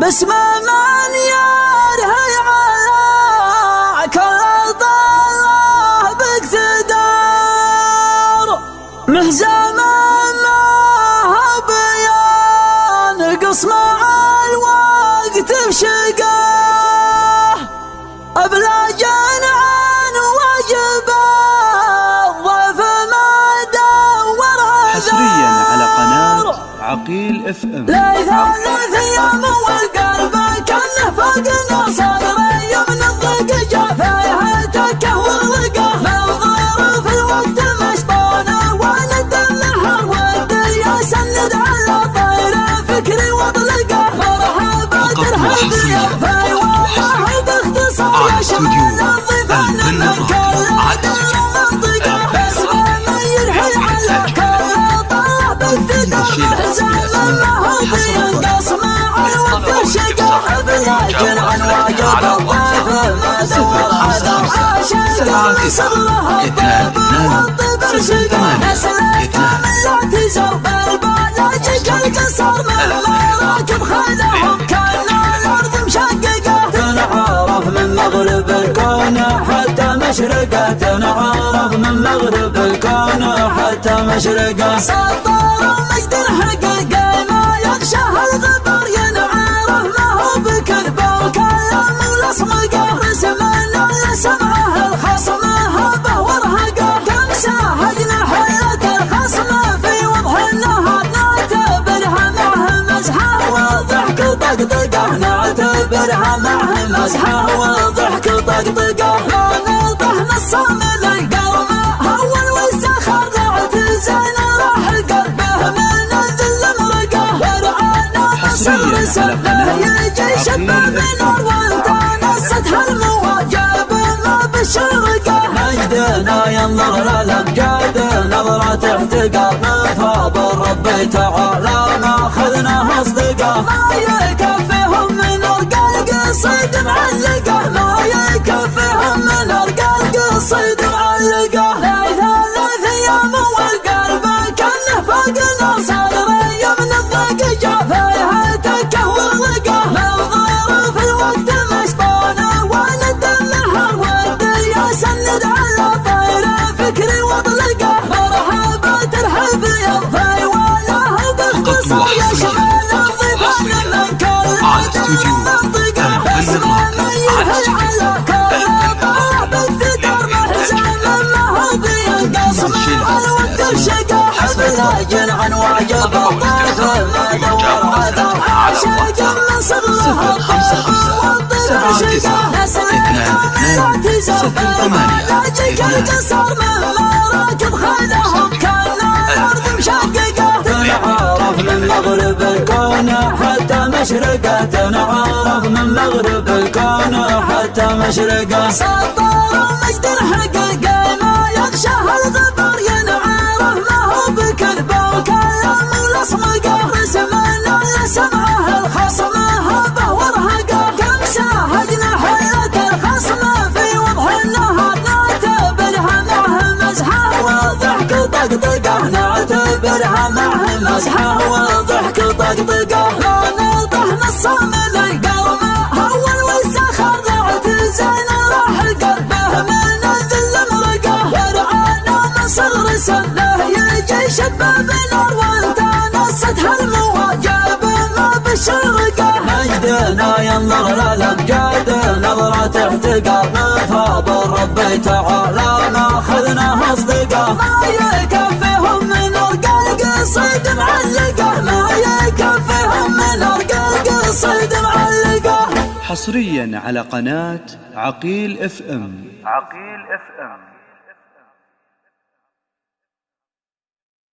باسم من يرهي على كل ضاله باقتدار، مهزم ما بيان قسم الوقت بشقاه، أبلاج عن واجب الضيف ما دور حصريا على قناة عقيل FM. ليث الثياب والقلب كانه فوقنا صدري من الضيق جافيه تكه والرقه، منظر في الوقت مشطونه وند النهر ودي يسند على طير فكري واطلقه، مرحبا ترحب يا في والله باختصار يا شمال الضيفان من كل المنطقه، باسم من يرحل على كل طلب باقتدار، مهزم ما هو بينقص مع الوقت الشقاه، بلكن عن واجب الضيف ما دور هذا عاشق صلها الطيب والطيب الشقاه، نسلك من لا تزور بالبلاجج القصر مهما راكب خذهم كان الارض مشققه، تنعرف من مغرب الكون حتى مشرقه، تنعرف من مغرب الكون حتى مشرقه، سطر مجد الحقيقه ما يغشاه الغبر، ينعرف ما هو بكذبه وكلام الاصمقه، رسمنا لسمعه الخصم هبه ورهقه، كم ساهجنا حياه الخصم في وضح النهار، نعتبرها معه مزحه وضحك وطقطقه، نعتبرها معه مزحه وضحك وطقطقه، ما نطحن الصامل القلب هول والسخر ضعت زين راح قلبه من الذل مرقه، ورعانا مصر سبه يجي شبه بنار وانت نستها المواجب ما بالشرقه، مجدنا ينظر للامجاد نظرة احتقار، من فضل ربي تعالى ماخذنا اصدقه، ما يكفيهم من ارقى القصيد معلقه، ما يكفيهم من ارقى القصيد معلقه، ليث الثياب والقلب كانه فوقنا صدري من الضيق جافيه تكه والرقه، منظر في الوقت مشطونه وند النهر ودي يسند على طير فكري واطلقه، مرحبا ترحب يا ضفي والله باختصار يا شمال الضيفان من كل المنطقه، باسم من يرهي على كل طلب باقتدار، مهزم ما هو بينقص مع الوقت الشقاه، بلاجن عن واجب الضيف ما دور هذا عاشق من صغرها الطيب والطيب الشقاه، نسلك من لا تزور بالبلاجج القصر مهما راكب خذهم كان الارض مشققه، تنعرف من مغرب الكون حتى مشرقه، تنعرف من مغرب الكون حتى مشرقه، سطر مجد الحقيقه ما يغشاه الغبر، ينعرف ما هو بكذبه وكلام الاصمقه، رسمنا لسمعه الخصم هبه ورهقه، كم ساهجنا حياه الخصم في وضح النهار، نعتبرها معه مزحه وضحك وطقطقه، نعتبرها معه مزحه وضحك وطقطقه، ما نطحن الصامل القلب هول والسخر ضعت زين راح قلبه من الذل مرقه، ورعانا مصر سبه يجي شبه بنار وانت نستها المواجب ما بالشرقه، مجدنا ينظر للامجاد نظرة احتقار، من فضل ربي تعالى ماخذنا اصدقه، ما يكفيهم من ارقى القصيد معلقه، ما يكفيهم من ارقى القصيد معلقه. حصريا على قناة عقيل FM. عقيل FM.